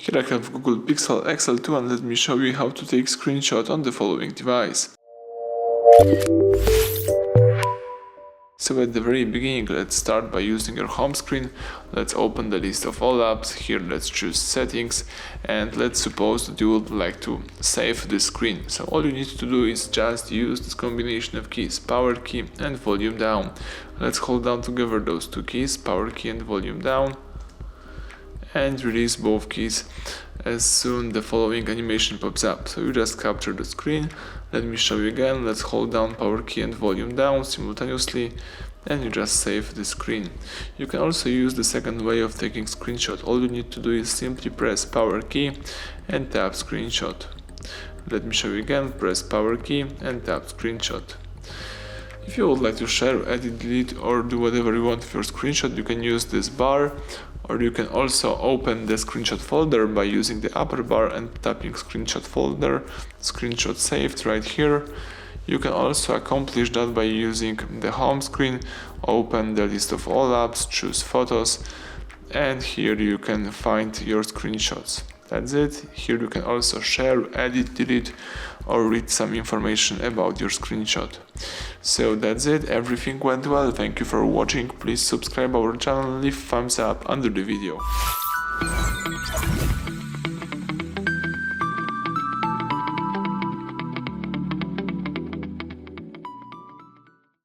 Here I have Google Pixel XL2 and let me show you how to take screenshot on the following device. So at the very beginning, let's start by using your home screen. Let's open the list of all apps. Here let's choose settings, and let's suppose that you would like to save the screen. So all you need to do is just use this combination of keys, power key and volume down. Let's hold down together those two keys, power key and volume down, and release both keys. As soon the following animation pops up. So you just capture the screen. Let me show you again. Let's hold down power key and volume down simultaneously, and you just save the screen. You can also use the second way of taking screenshot. All you need to do is simply press power key and tap screenshot. Let me show you again. Press power key and tap screenshot. If you would like to share, edit, delete, or do whatever you want with your screenshot, you can use this bar, or you can also open the screenshot folder by using the upper bar and tapping screenshot folder, screenshot saved right here. You can also accomplish that by using the home screen, open the list of all apps, choose photos, and here you can find your screenshots. That's it. Here you can also share, edit, delete, or read some information about your screenshot. So that's it. Everything went well. Thank you for watching. Please subscribe our channel and leave thumbs up under the video.